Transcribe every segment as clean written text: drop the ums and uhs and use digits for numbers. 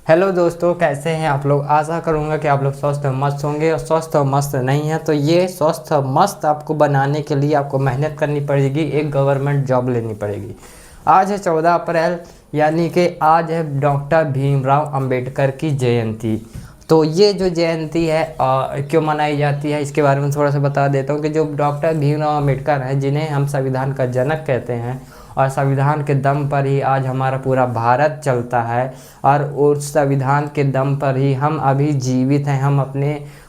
Hello दोस्तों, कैसे हैं आप लोग। आशा करूंगा कि आप लोग स्वस्थ और मस्त होंगे। और स्वस्थ और मस्त नहीं है तो ये स्वस्थ और मस्त आपको बनाने के लिए आपको मेहनत करनी पड़ेगी, एक गवर्नमेंट जॉब लेनी पड़ेगी। आज है 14 अप्रैल, यानी कि आज है डॉक्टर भीमराव अंबेडकर की जयंती। तो ये जो जयंती है क्यों मनाई जाती है इसके बारे में थोड़ा सा बता देता हूँ कि जो डॉक्टर भीमराव अंबेडकर हैं, जिन्हें हम संविधान का जनक कहते हैं, और संविधान के दम पर ही आज हमारा पूरा भारत चलता है, और उस संविधान के दम पर ही हम अभी जीवित हैं।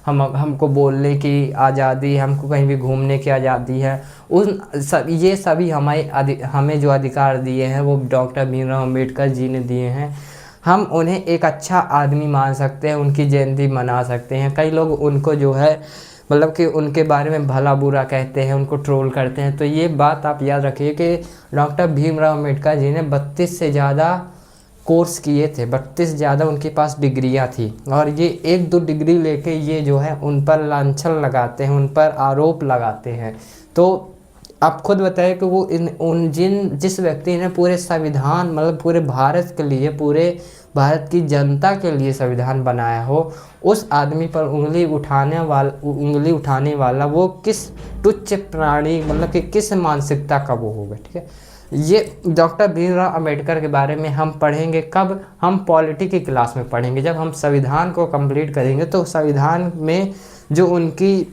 हमको बोलने की आज़ादी, हमको कहीं भी घूमने की आज़ादी है। ये सभी हमें जो अधिकार दिए हैं वो डॉक्टर भीमराव अंबेडकर जी ने दिए हैं। हम उन्हें एक अच्छा आदमी मान सकते हैं, उनकी जयंती मना सकते हैं। कई लोग उनको जो है मतलब कि उनके बारे में भला बुरा कहते हैं, उनको ट्रोल करते हैं। तो ये बात आप याद रखिए कि डॉक्टर भीमराव अंबेडकर जी ने 32 से ज़्यादा कोर्स किए थे, 32 ज़्यादा उनके पास डिग्रियां थी। और ये 1-2 डिग्री लेके ये जो है उन पर लांछन लगाते हैं, उन पर आरोप लगाते हैं। तो आप खुद बताइए कि वो जिस व्यक्ति ने पूरे संविधान मतलब पूरे भारत के लिए, पूरे भारत की जनता के लिए संविधान बनाया हो, उस आदमी पर उंगली उठाने वाला वो किस तुच्छ प्राणी मतलब कि किस मानसिकता का वो होगा। ठीक है, ये डॉक्टर भीमराव अंबेडकर के बारे में हम पढ़ेंगे कब? हम पॉलिटी की क्लास में पढ़ेंगे, जब हम संविधान को कंप्लीट करेंगे। तो संविधान में जो उनकी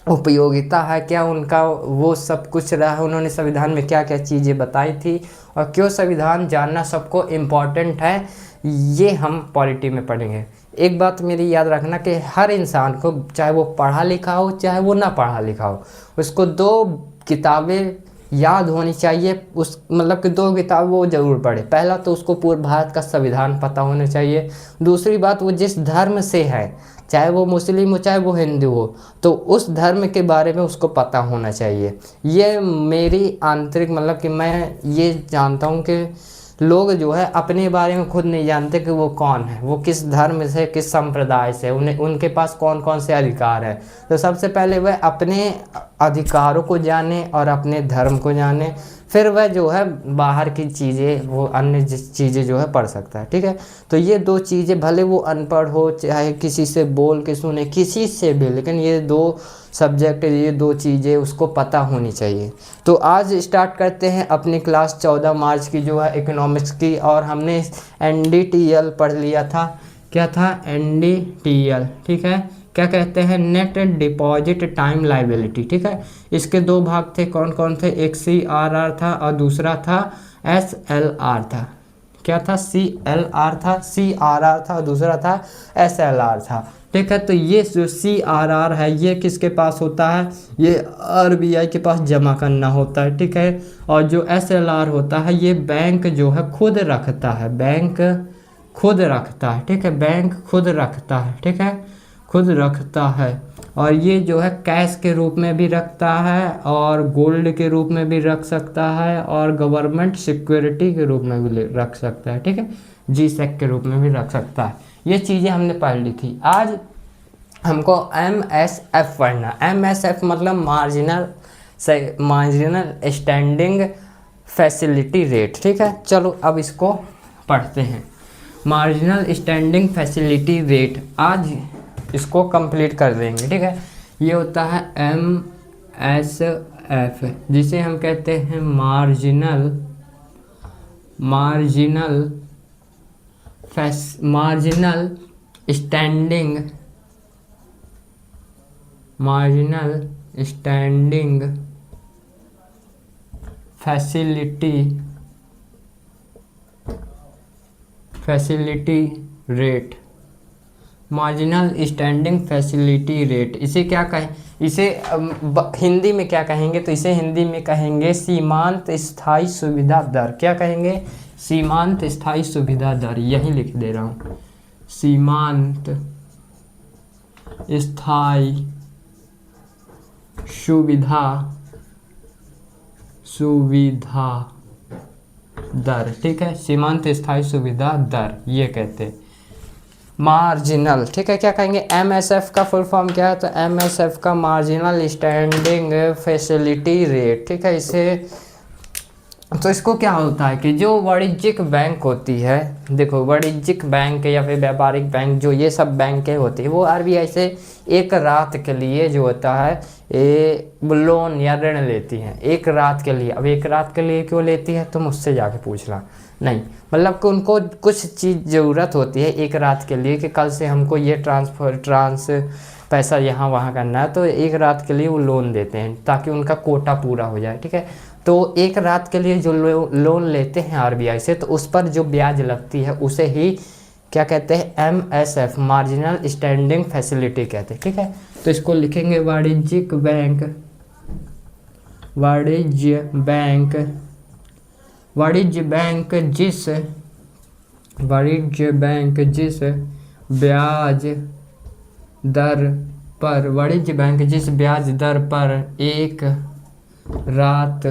उपयोगिता है, क्या उनका वो सब कुछ रहा है, उन्होंने संविधान में क्या क्या चीज़ें बताई थी, और क्यों संविधान जानना सबको इम्पॉर्टेंट है, ये हम पॉलिटी में पढ़ेंगे। एक बात मेरी याद रखना कि हर इंसान को, चाहे वो पढ़ा लिखा हो चाहे वो ना पढ़ा लिखा हो, उसको 2 किताबें याद होनी चाहिए। उस मतलब कि 2 किताब वो ज़रूर पढ़े। पहला तो उसको पूरे भारत का संविधान पता होना चाहिए। दूसरी बात, वो जिस धर्म से है, चाहे वो मुस्लिम हो चाहे वो हिंदू हो, तो उस धर्म के बारे में उसको पता होना चाहिए। ये मेरी आंतरिक मतलब कि मैं ये जानता हूँ कि लोग जो है अपने बारे में खुद नहीं जानते कि वो कौन है, वो किस धर्म से, किस संप्रदाय से, उन्हें उनके पास कौन कौन से अधिकार है। तो सबसे पहले वह अपने अधिकारों को जाने और अपने धर्म को जाने, फिर वह जो है बाहर की चीज़ें, वो अन्य चीज़ें जो है पढ़ सकता है। ठीक है, तो ये 2 चीज़ें, भले वो अनपढ़ हो चाहे किसी से बोल के सुने, किसी से भी, लेकिन ये 2 सब्जेक्ट, ये 2 चीज़ें उसको पता होनी चाहिए। तो आज स्टार्ट करते हैं अपनी क्लास 14 मार्च की जो है इकोनॉमिक्स की। और हमने NDTL पढ़ लिया था। क्या था? NDTL। ठीक है, क्या कहते हैं? Net deposit time liability. ठीक है, इसके 2 भाग थे। कौन कौन थे? एक CRR था और दूसरा था SLR था। क्या था? CLR था, CRR था और दूसरा था SLR था। ठीक है, तो ये जो CRR है ये किसके पास होता है? ये RBI के पास जमा करना होता है। ठीक है, और जो SLR होता है ये बैंक जो है खुद रखता है, बैंक खुद रखता है। ठीक है, बैंक खुद रखता है। ठीक है, खुद रखता है। और ये जो है कैश के रूप में भी रखता है, और गोल्ड के रूप में भी रख सकता है, और गवर्नमेंट सिक्योरिटी के रूप में भी रख सकता है। ठीक है, GSEC के रूप में भी रख सकता है। ये चीज़ें हमने पढ़ ली थी। आज हमको MSF पढ़ना। MSF मतलब मार्जिनल स्टैंडिंग फैसिलिटी रेट। ठीक है, चलो अब इसको पढ़ते हैं। मार्जिनल स्टैंडिंग फैसिलिटी रेट, आज इसको कंप्लीट कर देंगे। ठीक है, ये होता है MSF, जिसे हम कहते हैं marginal standing facility rate. Marginal standing facility rate, इसे क्या कहें? इसे हिंदी में क्या कहेंगे? तो इसे हिंदी में कहेंगे सीमांत स्थायी सुविधा दर। क्या कहेंगे? सीमांत स्थायी सुविधा दर। यही लिख दे रहा हूँ, सीमांत स्थायी सुविधा दर। ठीक है, सीमांत स्थायी सुविधा दर ये कहते हैं। मार्जिनल, ठीक है, क्या कहेंगे? MSF का फुल फॉर्म क्या है? तो MSF का मार्जिनल स्टैंडिंग फैसिलिटी रेट। ठीक है, इसे तो इसको क्या होता है कि जो वाणिज्यिक बैंक होती है, देखो वाणिज्यिक बैंक या फिर व्यापारिक बैंक, जो ये सब बैंकें होती है वो आरबीआई से एक रात के लिए जो होता है ये लोन या ऋण लेती हैं एक रात के लिए। अब एक रात के लिए क्यों लेती है तुम उससे जाके पूछना, नहीं मतलब कि उनको कुछ चीज़ ज़रूरत होती है एक रात के लिए कि कल से हमको ये पैसा यहाँ वहाँ करना है, तो एक रात के लिए वो लोन देते हैं ताकि उनका कोटा पूरा हो जाए। ठीक है, तो एक रात के लिए जो लोन लेते हैं आरबीआई से, तो उस पर जो ब्याज लगती है उसे ही क्या कहते हैं, एमएसएफ, मार्जिनल स्टैंडिंग फैसिलिटी कहते हैं। ठीक है, तो इसको लिखेंगे वाणिज्यिक बैंक, वाणिज्य बैंक, वाणिज्य बैंक जिस ब्याज दर पर, वाणिज्य बैंक जिस ब्याज दर पर एक रात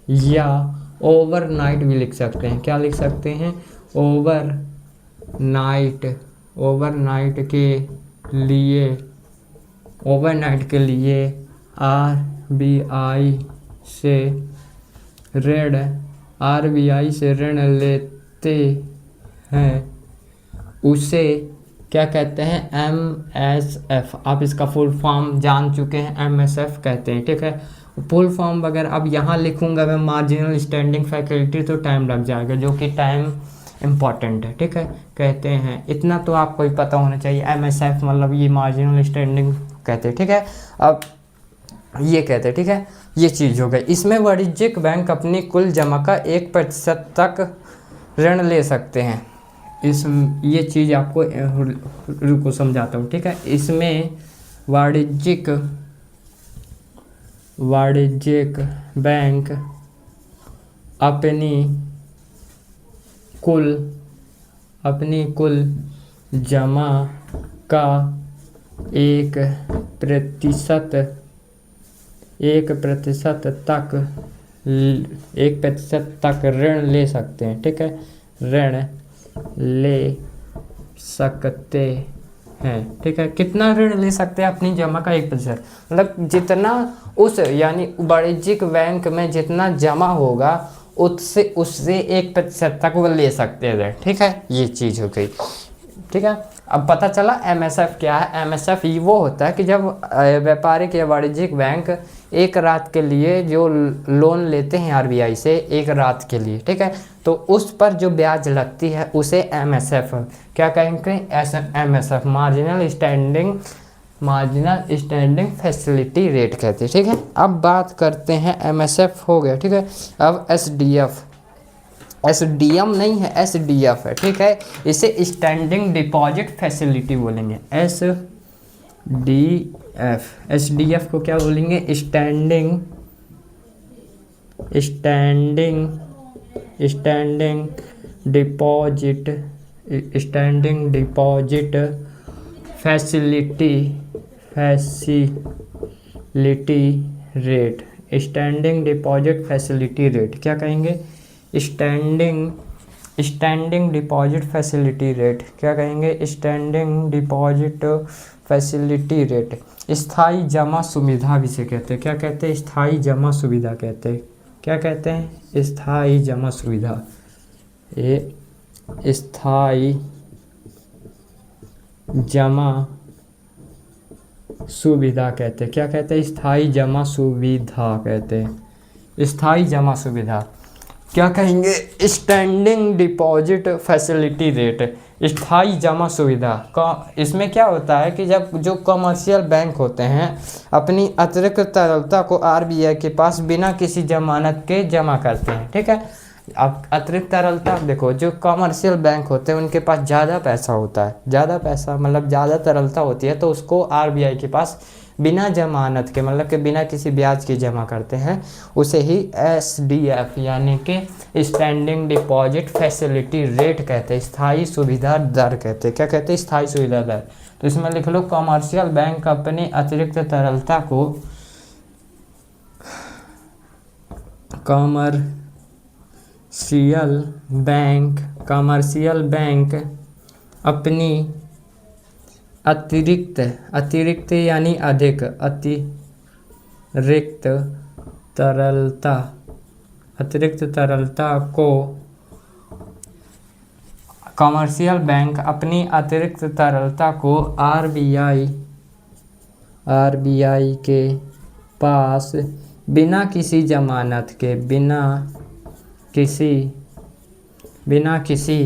या ओवरनाइट भी लिख सकते हैं, क्या लिख सकते हैं, ओवरनाइट के लिए आरबीआई से ऋण लेते हैं, उसे क्या कहते हैं, एमएसएफ। आप इसका फुल फॉर्म जान चुके हैं, एमएसएफ कहते हैं। ठीक है, फुल फॉर्म वगैरह अब यहाँ लिखूंगा मैं मार्जिनल स्टैंडिंग फैसिलिटी तो टाइम लग जाएगा, जो कि टाइम इम्पॉर्टेंट है। ठीक है, कहते हैं इतना तो आपको ही पता होना चाहिए, एमएसएफ मतलब ये मार्जिनल स्टैंडिंग कहते हैं। ठीक है, अब ये कहते हैं, ठीक है, ये चीज़ हो गई। इसमें वाणिज्यिक बैंक अपनी कुल जमा का 1% तक ऋण ले सकते हैं। ये चीज़ आपको रुको समझाता हूँ। ठीक है, इसमें वाणिज्यिक बैंक अपनी कुल जमा का 1% तक ऋण ले सकते हैं। ठीक है, ऋण ले सकते हैं। ठीक है, कितना ऋण ले सकते हैं, अपनी जमा का 1%, मतलब जितना उस यानी वाणिज्यिक बैंक में जितना जमा होगा उससे 1% तक वो ले सकते हैं ऋण। ठीक है, ये चीज़ हो गई। ठीक है, अब पता चला एमएसएफ क्या है। एमएसएफ ये वो होता है कि जब व्यापारिक या वाणिज्यिक बैंक एक रात के लिए जो लोन लेते हैं आरबीआई से एक रात के लिए, ठीक है, तो उस पर जो ब्याज लगती है उसे एमएसएफ क्या कहेंगे, MSF marginal standing facility rate कहते हैं। ठीक है, अब बात करते हैं एमएसएफ हो गया। ठीक है, अब एसडीएम नहीं है, एसडीएफ है। ठीक है, इसे स्टैंडिंग डिपॉजिट फैसिलिटी बोलेंगे, एसडीएफ को क्या बोलेंगे, standing deposit facility rate, standing deposit facility rate क्या कहेंगे, स्टैंडिंग डिपॉजिट फैसिलिटी रेट क्या कहेंगे, स्टैंडिंग डिपॉजिट फैसिलिटी रेट। स्थायी जमा सुविधा भी से कहते हैं, क्या कहते हैं, स्थायी जमा सुविधा कहते हैं, क्या कहते हैं, स्थायी जमा सुविधा, ये स्थायी जमा सुविधा कहते हैं, क्या कहते हैं, स्थायी जमा सुविधा कहते हैं, स्थायी जमा सुविधा क्या कहेंगे, स्टैंडिंग डिपॉजिट फैसिलिटी रेट, स्थायी जमा सुविधा का। इसमें क्या होता है कि जब जो कमर्शियल बैंक होते हैं अपनी अतिरिक्त तरलता को आरबीआई के पास बिना किसी जमानत के जमा करते हैं। ठीक है, अब अतिरिक्त तरलता देखो, जो कमर्शियल बैंक होते हैं उनके पास ज़्यादा पैसा होता है, ज़्यादा पैसा मतलब ज़्यादा तरलता होती है, तो उसको आरबीआई के पास बिना जमानत के मतलब कि बिना किसी ब्याज के जमा करते हैं, उसे ही एसडीएफ यानी कि स्टैंडिंग डिपॉजिट फैसिलिटी रेट कहते हैं, स्थायी सुविधा दर कहते हैं, क्या कहते हैं, स्थायी सुविधा दर। तो इसमें लिख लो कमर्शियल बैंक अपनी अतिरिक्त तरलता को कमर्शियल बैंक अपनी अतिरिक्त यानी अतिरिक्त अतिरिक्त तरलता को कमर्शियल बैंक अपनी अतिरिक्त तरलता को आरबीआई के पास बिना किसी जमानत के बिना किसी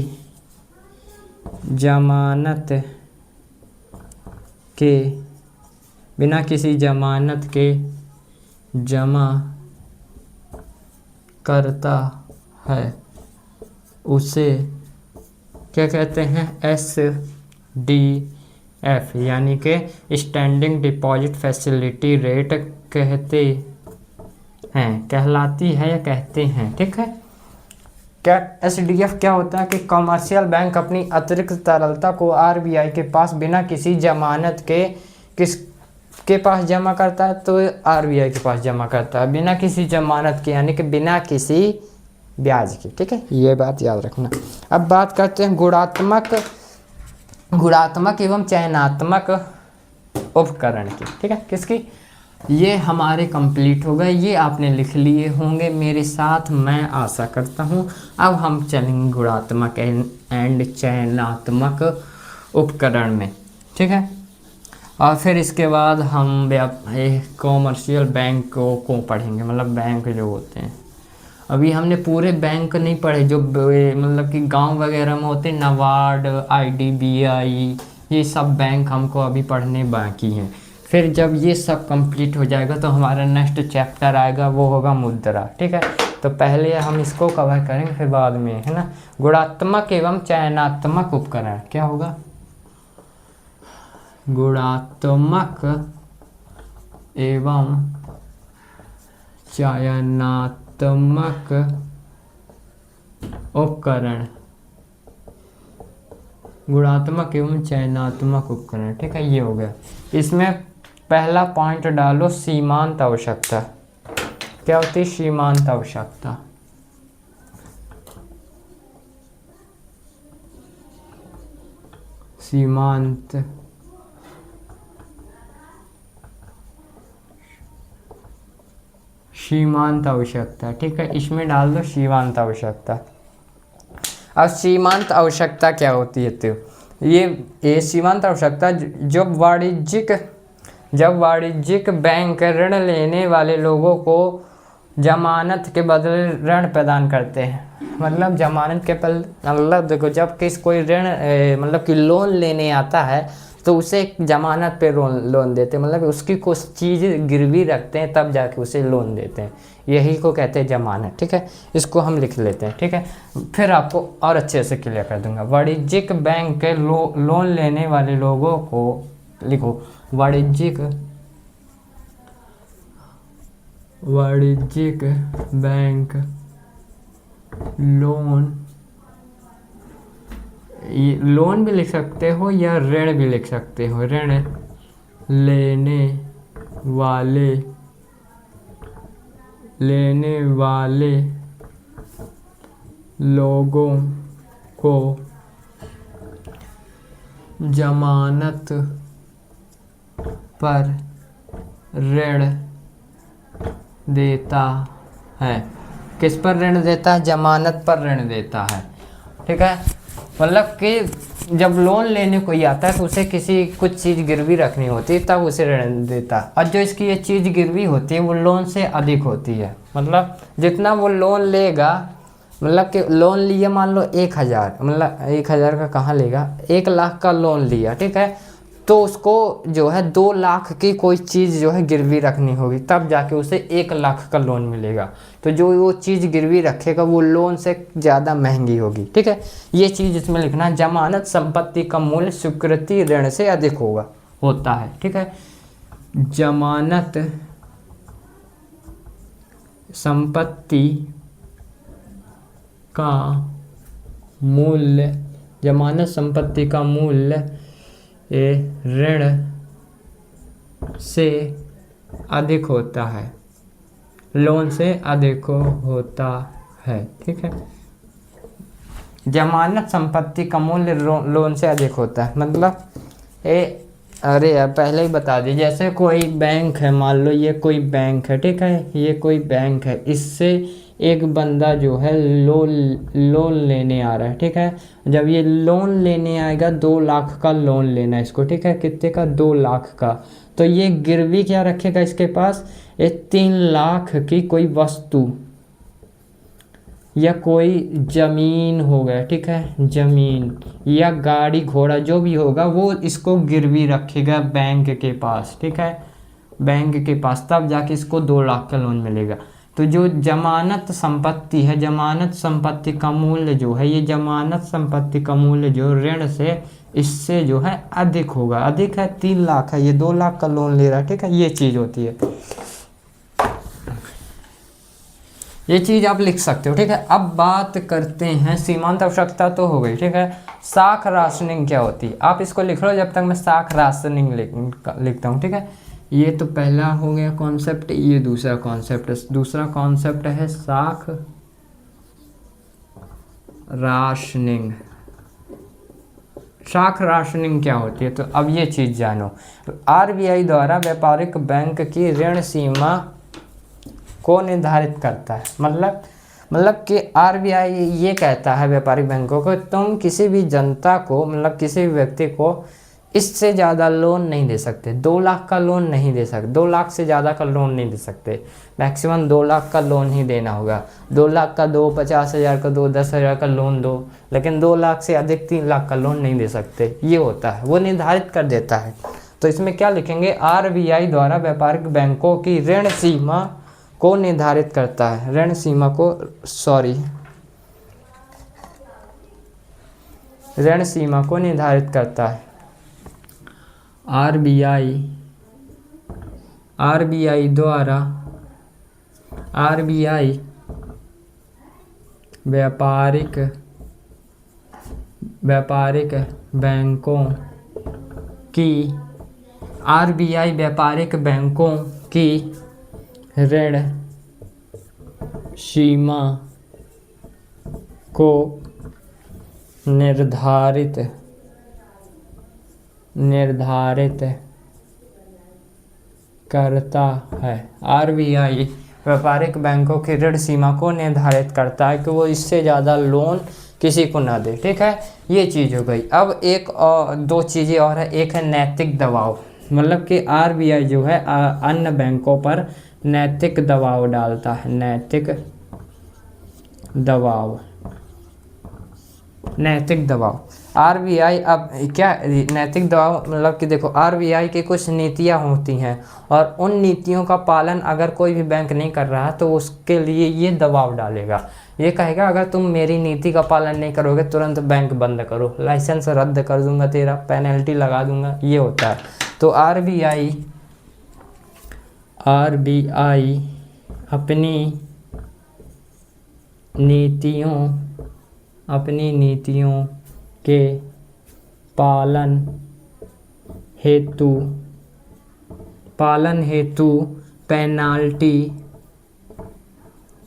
जमानत के जमा करता है, उसे क्या कहते हैं? SDF यानी कि स्टैंडिंग डिपॉजिट फैसिलिटी रेट कहलाती है या कहते हैं। ठीक है, क्या SDF क्या होता है कि कमर्शियल बैंक अपनी अतिरिक्त तरलता को आरबीआई के पास बिना किसी जमानत के किसके पास जमा करता है? तो आरबीआई के पास जमा करता है बिना किसी जमानत के, यानी कि बिना किसी ब्याज के। ठीक है, ये बात याद रखना। अब बात करते हैं गुणात्मक एवं चयनात्मक उपकरण की। ठीक है, किसकी? ये हमारे कंप्लीट हो गए, ये आपने लिख लिए होंगे मेरे साथ, मैं आशा करता हूँ। अब हम चलेंगे गुणात्मक एंड चयनात्मक उपकरण में। ठीक है, और फिर इसके बाद हम कॉमर्शियल बैंक को पढ़ेंगे, मतलब बैंक जो होते हैं। अभी हमने पूरे बैंक नहीं पढ़े जो मतलब कि गांव वगैरह में होते, नाबार्ड, IDBI, ये सब बैंक हमको अभी पढ़ने बाकी हैं। फिर जब ये सब कंप्लीट हो जाएगा तो हमारा नेक्स्ट चैप्टर आएगा, वो होगा मुद्रा। ठीक है, तो पहले हम इसको कवर करेंगे, फिर बाद में, है ना। गुणात्मक एवं चयनात्मक उपकरण क्या होगा? गुणात्मक एवं चयनात्मक उपकरण, गुणात्मक एवं चयनात्मक उपकरण। ठीक है, ये हो गया। इसमें पहला पॉइंट डालो, सीमांत आवश्यकता। क्या होती है सीमांत आवश्यकता? सीमांत आवश्यकता। ठीक है, इसमें डाल दो सीमांत आवश्यकता। अब सीमांत आवश्यकता क्या होती है? तो ये सीमांत आवश्यकता जब वाणिज्यिक बैंक ऋण लेने वाले लोगों को जमानत के बदले ऋण प्रदान करते हैं। मतलब जमानत के मतलब देखो, जब कोई ऋण मतलब कि लोन लेने आता है तो उसे एक जमानत पे लोन देते हैं, मतलब उसकी कुछ चीज़ गिरवी रखते हैं तब जाके उसे लोन देते हैं, यही को कहते हैं जमानत। ठीक है, इसको हम लिख लेते हैं। ठीक है, फिर आपको और अच्छे से क्लियर कर दूंगा। वाणिज्यिक बैंक के लोन लेने वाले लोगों को लिखो, वाणिज्यिक बैंक लोन भी लिख सकते हो या ऋण भी लिख सकते हो। ऋण लेने वाले लोगों को जमानत पर ऋण देता है। किस पर ऋण देता है? जमानत पर ऋण देता है। ठीक है, मतलब कि जब लोन लेने कोई आता है तो उसे कुछ चीज़ गिरवी रखनी होती है, तब उसे ऋण देता है। और जो इसकी ये चीज़ गिरवी होती है वो लोन से अधिक होती है। मतलब जितना वो लोन लेगा, मतलब कि लोन लिया मान लो 1000, मतलब 1000 का कहाँ लेगा, 1 लाख का लोन लिया। ठीक है, तो उसको जो है 2 लाख की कोई चीज़ जो है गिरवी रखनी होगी, तब जाके उसे 1 लाख का लोन मिलेगा। तो जो वो चीज़ गिरवी रखेगा वो लोन से ज़्यादा महंगी होगी। ठीक है, ये चीज़ इसमें लिखना। जमानत संपत्ति का मूल्य स्वीकृति ऋण से अधिक होता है। ठीक है, जमानत संपत्ति का मूल्य ऋण से अधिक होता है, लोन से अधिक होता है। ठीक है, जमानत संपत्ति का मूल्य लोन से अधिक होता है। मतलब अरे यार पहले ही बता दी, जैसे कोई बैंक है, मान लो ये कोई बैंक है। ठीक है, ये कोई बैंक है, इससे एक बंदा जो है लोन लेने आ रहा है, ठीक है। जब ये लोन लेने आएगा 2 लाख का लोन लेना है इसको, ठीक है। कितने का? 2 लाख का। तो ये गिरवी क्या रखेगा इसके पास? ये 3 लाख की कोई वस्तु या कोई ज़मीन हो गया, ठीक है, ज़मीन या गाड़ी घोड़ा जो भी होगा वो इसको गिरवी रखेगा बैंक के पास, ठीक है, बैंक के पास। तब जाके इसको 2 लाख का लोन मिलेगा। तो जो जमानत संपत्ति है, जमानत संपत्ति का मूल्य जो है, ये जमानत संपत्ति का मूल्य जो ऋण से इससे जो है अधिक होगा। अधिक है, 3 लाख है, ये 2 लाख का लोन ले रहा है, ठीक है। ये चीज़ होती है, ये चीज़ आप लिख सकते हो, ठीक है। अब बात करते हैं, सीमांत आवश्यकता तो हो गई, ठीक है। साख राशनिंग क्या होती है? आप इसको लिख लो जब तक मैं साख राशनिंग लिखता हूँ, ठीक है। ये तो पहला हो गया कॉन्सेप्ट, ये दूसरा कॉन्सेप्ट। दूसरा कॉन्सेप्ट है साख राशनिंग। साख राशनिंग क्या होती है? तो अब ये चीज़ जानो। आरबीआई द्वारा व्यापारिक बैंक की ऋण सीमा को निर्धारित करता है। मतलब कि आरबीआई ये कहता है व्यापारिक बैंकों को, तुम किसी भी जनता को, मतलब किसी भी व्यक्ति को इससे ज़्यादा लोन नहीं दे सकते। 2 लाख का लोन नहीं दे सकते, 2 लाख से ज़्यादा का लोन नहीं दे सकते। मैक्सिमम 2 लाख का लोन ही देना होगा। 2 लाख का दो, 50,000 का दो, 10,000 का लोन दो, लेकिन 2 लाख से अधिक 3 लाख का लोन नहीं दे सकते। ये होता है, वो निर्धारित कर देता है। तो इसमें क्या लिखेंगे? आरबीआई द्वारा व्यापारिक बैंकों की ऋण सीमा को निर्धारित करता है। ऋण सीमा को, ऋण सीमा को निर्धारित करता है आरबीआई द्वारा व्यापारिक बैंकों की ऋण सीमा को निर्धारित करता है। आरबीआई व्यापारिक बैंकों की ऋण सीमा को निर्धारित करता है कि वो इससे ज़्यादा लोन किसी को ना दे, ठीक है। ये चीज़ हो गई। अब एक और 2 चीज़ें और है। एक है नैतिक दबाव, मतलब कि आरबीआई जो है अन्य बैंकों पर नैतिक दबाव डालता है। नैतिक दबाव आरबीआई, अब क्या नैतिक दबाव? मतलब कि देखो, आरबीआई की कुछ नीतियां होती हैं और उन नीतियों का पालन अगर कोई भी बैंक नहीं कर रहा तो उसके लिए ये दबाव डालेगा। ये कहेगा अगर तुम मेरी नीति का पालन नहीं करोगे तुरंत बैंक बंद करो, लाइसेंस रद्द कर दूंगा तेरा, पेनल्टी लगा दूंगा। ये होता है। तो आरबीआई अपनी नीतियों के पालन हेतु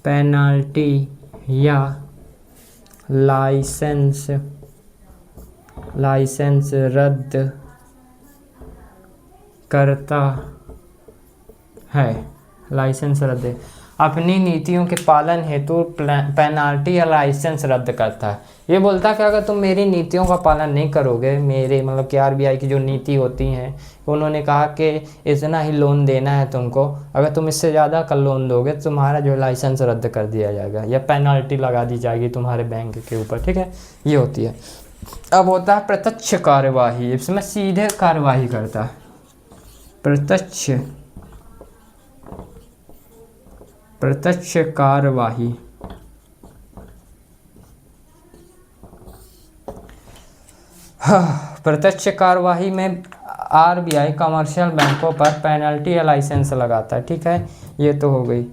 पेनाल्टी या लाइसेंस रद्द करता है। लाइसेंस रद्द, अपनी नीतियों के पालन हेतु पेनाल्टी या लाइसेंस रद्द करता है। ये बोलता है कि अगर तुम मेरी नीतियों का पालन नहीं करोगे, मेरे मतलब कि आरबीआई की जो नीति होती हैं, उन्होंने कहा कि इतना ही लोन देना है तुमको, अगर तुम इससे ज़्यादा का लोन दोगे तो तुम्हारा जो लाइसेंस रद्द कर दिया जाएगा या पेनाल्टी लगा दी जाएगी तुम्हारे बैंक के ऊपर, ठीक है। ये होती है। अब होता है प्रत्यक्ष कार्यवाही, इसमें सीधे कार्यवाही करता है। प्रत्यक्ष कार्यवाही प्रत्यक्ष कार्यवाही में आरबीआई कमर्शियल बैंकों पर पेनल्टी या लाइसेंस लगाता है, ठीक है। ये तो हो गई।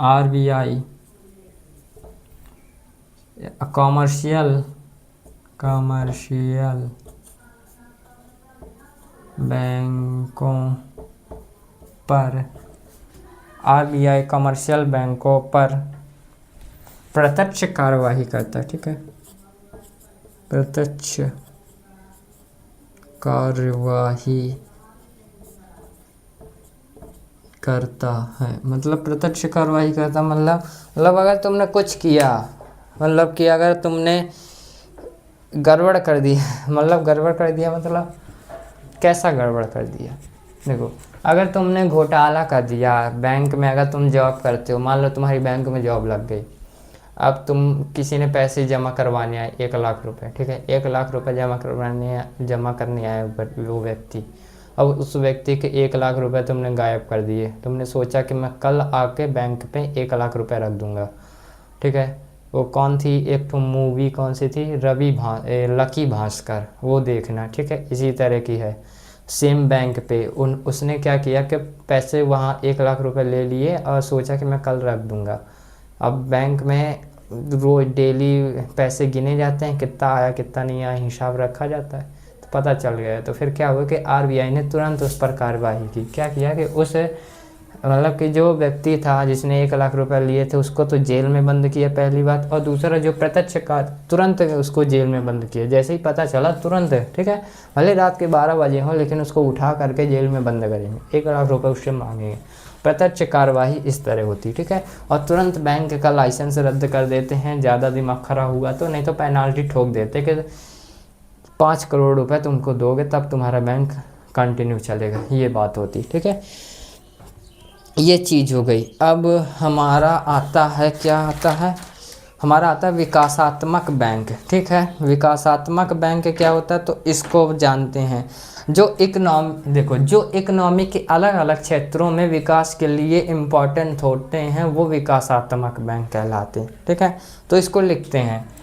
आरबीआई कमर्शियल बैंकों पर प्रत्यक्ष कार्यवाही करता है, ठीक है। प्रत्यक्ष कार्यवाही करता है, मतलब प्रत्यक्ष कार्रवाई करता मतलब अगर तुमने कुछ किया, मतलब कि अगर तुमने गड़बड़ कर दी मतलब गड़बड़ कर दिया मतलब कैसा गड़बड़ कर दिया। देखो अगर तुमने घोटाला कर दिया बैंक में, अगर तुम जॉब करते हो, मान लो तुम्हारी बैंक में जॉब लग गई, अब तुम किसी ने पैसे जमा करवाने आए 1,00,000 रुपये, ठीक है, 1,00,000 रुपये जमा करने आए वो व्यक्ति। अब उस व्यक्ति के 1,00,000 रुपये तुमने गायब कर दिए। तुमने सोचा कि मैं कल आके बैंक पे 1,00,000 रुपये रख दूंगा, ठीक है। वो कौन थी, एक तो मूवी कौन सी थी, लकी भास्कर, वो देखना, ठीक है। इसी तरह की है, सेम बैंक पे उसने क्या किया कि पैसे वहाँ 1,00,000 रुपये ले लिए और सोचा कि मैं कल रख दूंगा। अब बैंक में रोज डेली पैसे गिने जाते हैं, कितना आया कितना नहीं आया, हिसाब रखा जाता है, तो पता चल गया। तो फिर क्या हुआ कि आरबीआई ने तुरंत उस पर कार्रवाई की। क्या किया कि उस मतलब कि जो व्यक्ति था जिसने 1,00,000 रुपये लिए थे उसको तो जेल में बंद किया पहली बात, और दूसरा जो प्रत्यक्ष का तुरंत उसको जेल में बंद किया, जैसे ही पता चला तुरंत, ठीक है। भले रात के 12 बजे हों लेकिन उसको उठा करके जेल में बंद करेंगे, 1,00,000 रुपये उससे मांगेंगे। प्रत्यक्ष कार्रवाई इस तरह होती, ठीक है। और तुरंत बैंक का लाइसेंस रद्द कर देते हैं, ज़्यादा दिमाग खराब हुआ तो, नहीं तो पेनाल्टी ठोक देते कि 5 करोड़ रुपए तुमको दोगे तब तुम्हारा बैंक कंटिन्यू चलेगा, ये बात होती, ठीक है। ये चीज़ हो गई। अब हमारा आता है, क्या आता है, हमारा आता है विकासात्मक बैंक, ठीक है। विकासात्मक बैंक क्या होता है तो इसको जानते हैं। जो इकोनॉमी के अलग अलग क्षेत्रों में विकास के लिए इम्पोर्टेंट होते हैं वो विकासात्मक बैंक कहलाते हैं, ठीक है। तो इसको लिखते हैं,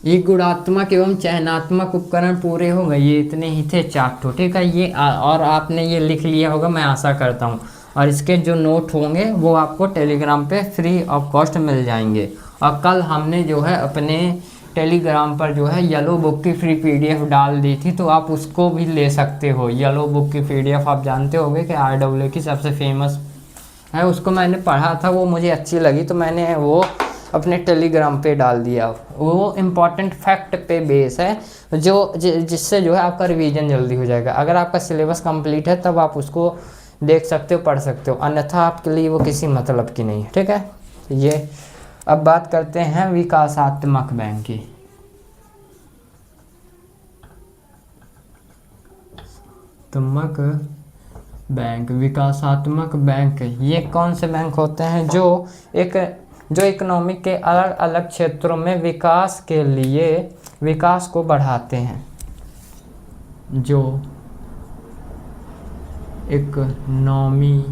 ये गुणात्मक एवं चयनात्मक उपकरण पूरे हो गए, ये इतने ही थे 4 ठो, ठीक है। ये और आपने ये लिख लिया होगा मैं आशा करता हूँ, और इसके जो नोट होंगे वो आपको टेलीग्राम पे फ्री ऑफ कॉस्ट मिल जाएंगे। और कल हमने जो है अपने टेलीग्राम पर जो है येलो बुक की फ्री पीडीएफ डाल दी थी, तो आप उसको भी ले सकते हो। येलो बुक की पीडीएफ आप जानते होंगे कि RWA की सबसे फेमस है, उसको मैंने पढ़ा था, वो मुझे अच्छी लगी तो मैंने वो अपने टेलीग्राम पे डाल दिया। वो इम्पॉर्टेंट फैक्ट पे बेस है जिससे जो है आपका रिवीजन जल्दी हो जाएगा। अगर आपका सिलेबस कंप्लीट है तब आप उसको देख सकते हो, पढ़ सकते हो, अन्यथा आपके लिए वो किसी मतलब की नहीं है, ठीक है। ये अब बात करते हैं विकासात्मक बैंक की। विकासात्मक बैंक ये कौन से बैंक होते हैं जो इकोनॉमिक के अलग अलग क्षेत्रों में विकास के लिए विकास को बढ़ाते हैं, जो इकोनॉमी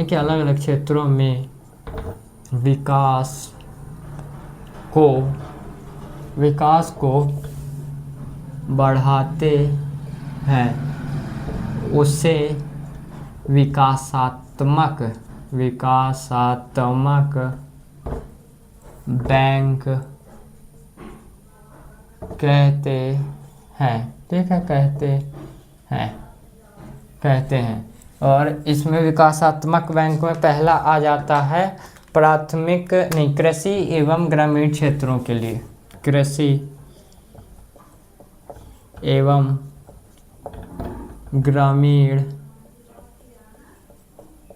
के अलग अलग क्षेत्रों में विकास को बढ़ाते हैं, उसे विकासात्मक बैंक कहते हैं, ठीक है, कहते हैं। और इसमें विकासात्मक बैंक में पहला आ जाता है कृषि एवं ग्रामीण क्षेत्रों के लिए, कृषि एवं ग्रामीण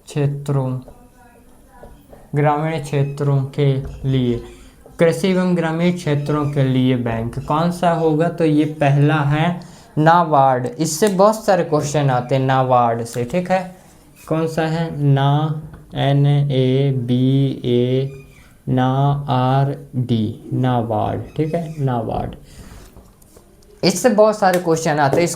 क्षेत्रों के लिए, कृषि एवं ग्रामीण क्षेत्रों के लिए बैंक कौन सा होगा तो ये पहला है नाबार्ड। इससे बहुत सारे क्वेश्चन आते हैं नाबार्ड से, ठीक है। कौन सा है, नाबार्ड, ठीक है, नाबार्ड। इससे बहुत सारे क्वेश्चन आते हैं।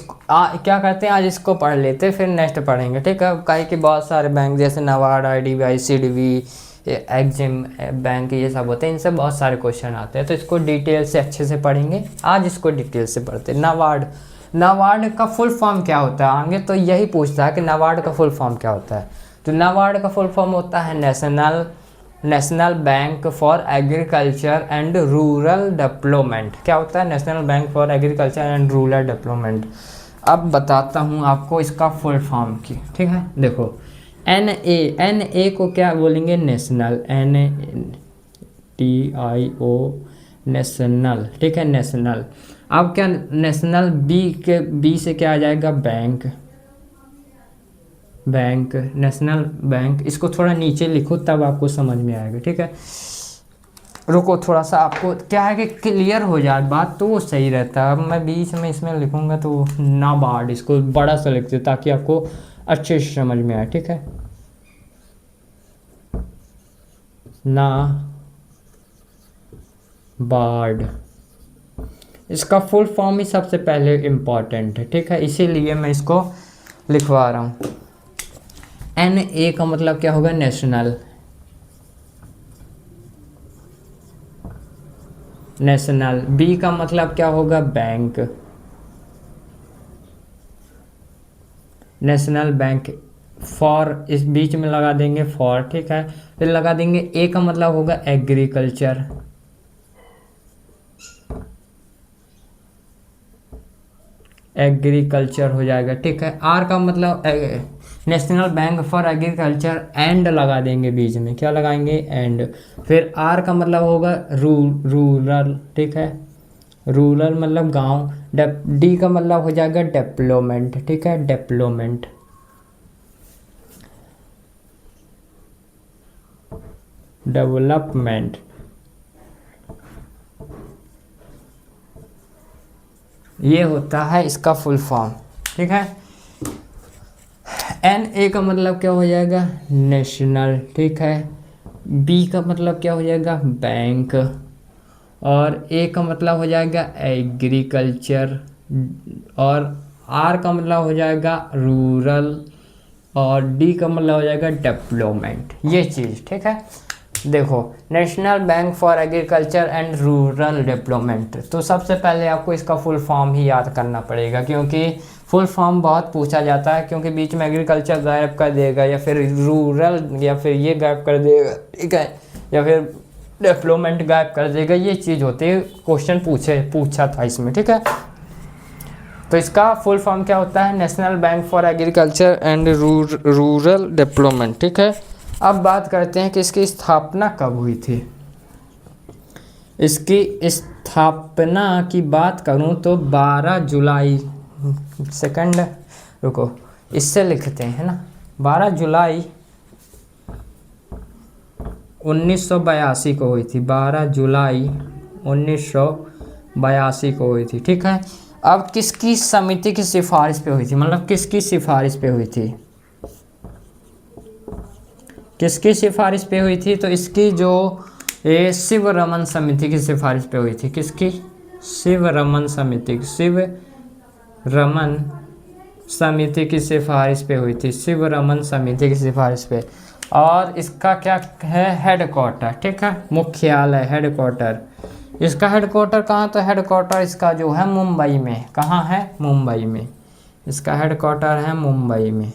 क्या करते हैं, आज इसको पढ़ लेते फिर नेक्स्ट पढ़ेंगे, ठीक है। काहे कि बहुत सारे बैंक जैसे NABARD, IDBI, CDB, EXIM bank, ये सब होते हैं, इनसे बहुत सारे क्वेश्चन आते हैं, तो इसको डिटेल से अच्छे से पढ़ेंगे। आज इसको डिटेल से पढ़ते हैं। नाबार्ड का फुल फॉर्म क्या होता है, आगे तो यही पूछता है कि नाबार्ड का फुल फॉर्म क्या होता है। तो नाबार्ड का फुल फॉर्म होता है national bank for agriculture and rural development. क्या होता है, national bank for agriculture and rural development. अब बताता हूँ आपको इसका फुल फॉर्म की, ठीक है। देखो NA को क्या बोलेंगे, नेशनल, NATIO, नेशनल, ठीक है, नेशनल। अब क्या नेशनल, बी से क्या आ जाएगा, बैंक, बैंक, नेशनल बैंक। इसको थोड़ा नीचे लिखो तब आपको समझ में आएगा, ठीक है। रुको थोड़ा सा, आपको क्या है कि क्लियर हो जाए बात तो वो सही रहता है। अब मैं बीच में इसमें लिखूंगा तो नाबार्ड, इसको बड़ा सा लिखते ताकि आपको अच्छे से समझ में आए, ठीक है। नाबार्ड, इसका फुल फॉर्म ही सबसे पहले इम्पॉर्टेंट है, ठीक है, इसीलिए मैं इसको लिखवा रहा हूँ। NA का मतलब क्या होगा, नेशनल, नेशनल। B का मतलब क्या होगा, बैंक, नेशनल बैंक। फॉर इस बीच में लगा देंगे फॉर, ठीक है। फिर लगा देंगे A का मतलब होगा एग्रीकल्चर, एग्रीकल्चर हो जाएगा, ठीक है। R का मतलब national bank for agriculture, and लगा देंगे बीच में, क्या लगाएंगे, एंड। फिर R का मतलब होगा रूरल, ठीक है, रूरल मतलब गांव। D का मतलब हो जाएगा डेवलपमेंट, ठीक है, डेवलपमेंट, डेवलपमेंट। ये होता है इसका फुल फॉर्म, ठीक है। NA का मतलब क्या हो जाएगा, नेशनल, ठीक है। B का मतलब क्या हो जाएगा, बैंक। और A का मतलब हो जाएगा एग्रीकल्चर। और R का मतलब हो जाएगा रूरल। और D का मतलब हो जाएगा डेवलपमेंट, ये चीज़, ठीक है। देखो, national bank for agriculture and rural development, तो सबसे पहले आपको इसका फुल फॉर्म ही याद करना पड़ेगा, क्योंकि फुल फॉर्म बहुत पूछा जाता है, क्योंकि बीच में एग्रीकल्चर गायब कर देगा या फिर रूरल या फिर ये गायब कर देगा, ठीक है, या फिर डेवलपमेंट गायब कर देगा। ये चीज़ होती है, क्वेश्चन पूछा था इसमें, ठीक है। तो इसका फुल फॉर्म क्या होता है, national bank for agriculture and rural development, ठीक है। अब बात करते हैं कि इसकी स्थापना कब हुई थी। इसकी स्थापना की बात करूं तो 12 जुलाई, सेकंड रुको, इससे लिखते हैं ना, 12 जुलाई 1982 को हुई थी, 12 जुलाई 1982 को हुई थी, ठीक है। अब किसकी समिति की सिफारिश पे हुई थी, मतलब किसकी सिफारिश पे हुई थी, किसकी सिफारिश पे हुई थी, तो इसकी जो शिवरमन समिति की सिफारिश पे हुई थी। किसकी, शिवरमन समिति, शिवरमन समिति की सिफारिश पे हुई थी, शिवरमन समिति की सिफारिश पे। और इसका क्या है, हेडक्वार्टर, ठीक है, मुख्यालय, हेडक्वार्टर। इसका हेडक्वार्टर कहाँ, तो हेडक्वार्टर इसका जो है मुंबई में। कहाँ है, मुंबई में, इसका हेडक्वार्टर है मुंबई में।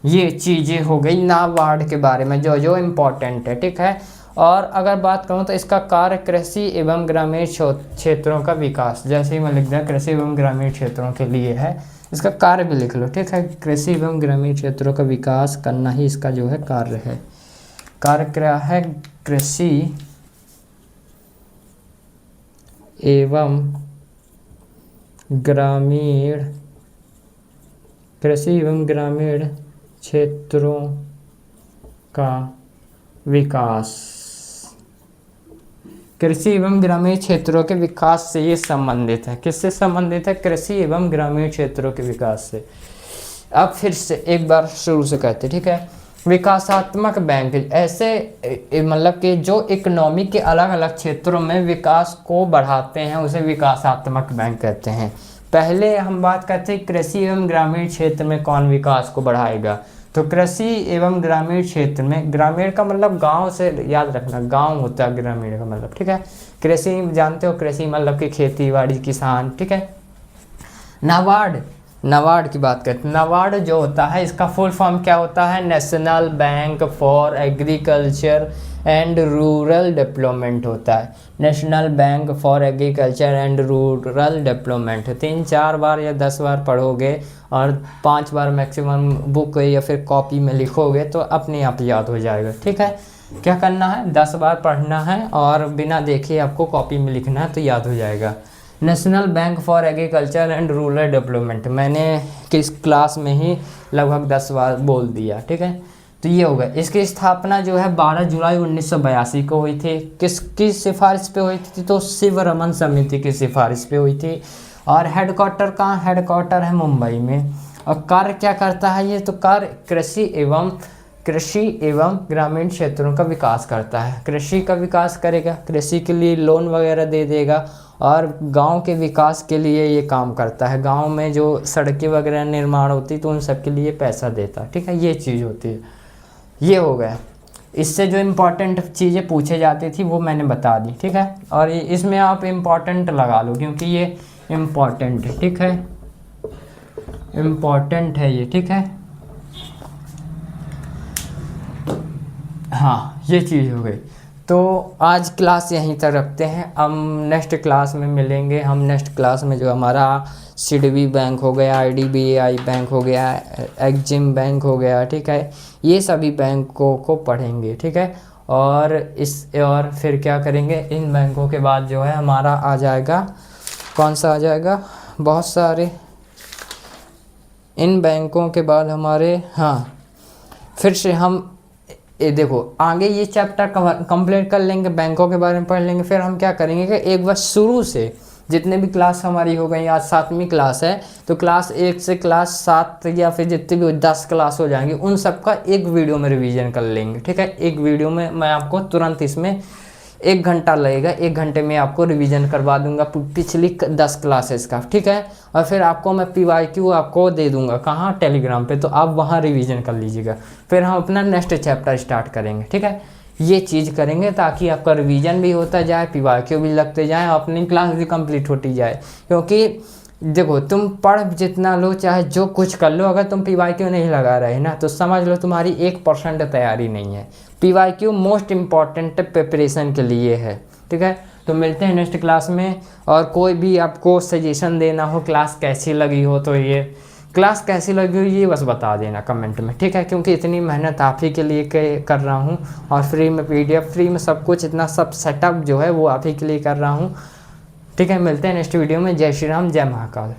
ये चीज़ें हो गई नाबार्ड के बारे में जो जो इम्पोर्टेंट है, ठीक है। और अगर बात करूँ तो इसका कार्य कृषि एवं ग्रामीण क्षेत्रों का विकास, जैसे ही मैं लिख दिया कृषि एवं ग्रामीण क्षेत्रों के लिए है, इसका कार्य भी लिख लो, ठीक है। कृषि एवं ग्रामीण क्षेत्रों का विकास करना ही इसका जो है कार्य है। कार्य क्या है, कृषि एवं ग्रामीण, कृषि एवं ग्रामीण क्षेत्रों का विकास, कृषि एवं ग्रामीण क्षेत्रों के विकास से ये संबंधित है। किससे संबंधित है, कृषि एवं ग्रामीण क्षेत्रों के विकास से। अब फिर से एक बार शुरू से कहते, ठीक है। विकासात्मक बैंक ऐसे मतलब कि जो इकोनॉमी के अलग अलग क्षेत्रों में विकास को बढ़ाते हैं, उसे विकासात्मक बैंक कहते हैं। पहले हम बात करते हैं कृषि एवं ग्रामीण क्षेत्र में कौन विकास को बढ़ाएगा, तो कृषि एवं ग्रामीण क्षेत्र में, ग्रामीण का मतलब गांव से याद रखना, गांव होता है ग्रामीण का मतलब, ठीक है। कृषि जानते हो, कृषि मतलब कि खेती बाड़ी, किसान, ठीक है। नाबार्ड, नाबार्ड की बात करते हैं। नाबार्ड जो होता है इसका फुल फॉर्म क्या होता है? National bank for agriculture and rural development होता है। National bank for agriculture and rural development 3-4 बार या 10 बार पढ़ोगे और 5 बार मैक्सिमम बुक या फिर कॉपी में लिखोगे तो अपने आप याद हो जाएगा। ठीक है, क्या करना है? 10 बार पढ़ना है और बिना देखे आपको कॉपी में लिखना है तो याद हो जाएगा। National bank for agriculture and rural development मैंने किस क्लास में ही लगभग 10 बार बोल दिया। ठीक है, तो ये होगा। इसकी स्थापना जो है 12 जुलाई 1982 को हुई थी। किसकी सिफारिश पे हुई थी? तो शिवरमन समिति की सिफारिश पे हुई थी। और हेडक्वार्टर कहाँ? हेडक्वार्टर है मुंबई में। और कार्य क्या करता है ये? तो कार्य कृषि एवं ग्रामीण क्षेत्रों का विकास करता है। कृषि का विकास करेगा, कृषि के लिए लोन वगैरह दे देगा और गांव के विकास के लिए ये काम करता है। गांव में जो सड़कें वगैरह निर्माण होती तो उन सब के लिए पैसा देता है। ठीक है, ये चीज़ होती है। ये हो गया। इससे जो इम्पोर्टेंट चीज़ें पूछे जाती थी वो मैंने बता दी। ठीक है, और इसमें आप इम्पोर्टेंट लगा लो क्योंकि ये इम्पोर्टेंट है। ठीक है, इम्पोर्टेंट है ये। ठीक है, हाँ, ये चीज़ हो गई। तो आज क्लास यहीं तक रखते हैं। हम नेक्स्ट क्लास में मिलेंगे। हम नेक्स्ट क्लास में जो हमारा सिडबी बैंक हो गया, IDBI बैंक हो गया, एक्जिम बैंक हो गया, ठीक है, ये सभी बैंकों को पढ़ेंगे। ठीक है, और फिर क्या करेंगे? इन बैंकों के बाद जो है हमारा आ जाएगा, कौन सा आ जाएगा? बहुत सारे। इन बैंकों के बाद हमारे, हाँ, फिर से हम ये देखो आगे ये चैप्टर कंप्लीट कर लेंगे, बैंकों के बारे में पढ़ लेंगे। फिर हम क्या करेंगे कि एक बार शुरू से जितने भी क्लास हमारी हो गई, आज 7वीं क्लास है, तो क्लास 1 से क्लास 7 या फिर जितने भी 10 क्लास हो जाएंगे उन सब का एक वीडियो में रिवीजन कर लेंगे। ठीक है, एक वीडियो में मैं आपको तुरंत इसमें 1 घंटा लगेगा, 1 घंटे में आपको रिवीजन करवा दूंगा पिछली 10 क्लासेस का। ठीक है, और फिर आपको मैं PYQ आपको दे दूंगा, कहाँ? टेलीग्राम पे, तो आप वहाँ रिवीजन कर लीजिएगा। फिर हम अपना नेक्स्ट चैप्टर स्टार्ट करेंगे। ठीक है, ये चीज़ करेंगे ताकि आपका रिवीजन भी होता जाए, PYQ भी लगते जाए, अपनी क्लास भी कंप्लीट होती जाए। क्योंकि देखो तुम पढ़ जितना लो, चाहे जो कुछ कर लो, अगर तुम PYQ नहीं लगा रहे ना तो समझ लो तुम्हारी 1% तैयारी नहीं है। PYQ मोस्ट इम्पॉर्टेंट प्रिपरेशन के लिए है। ठीक है, तो मिलते हैं नेक्स्ट क्लास में। और कोई भी आपको सजेशन देना हो, क्लास कैसी लगी हो, तो ये क्लास कैसी लगी हो ये बस बता देना कमेंट में। ठीक है, क्योंकि इतनी मेहनत आप ही के लिए कर रहा हूँ और फ्री में PDF, फ्री में सब कुछ, इतना सब सेटअप जो है वो आप ही के लिए कर रहा हूँ। ठीक है, मिलते हैं नेक्स्ट वीडियो में। जय श्री राम, जय महाकाल।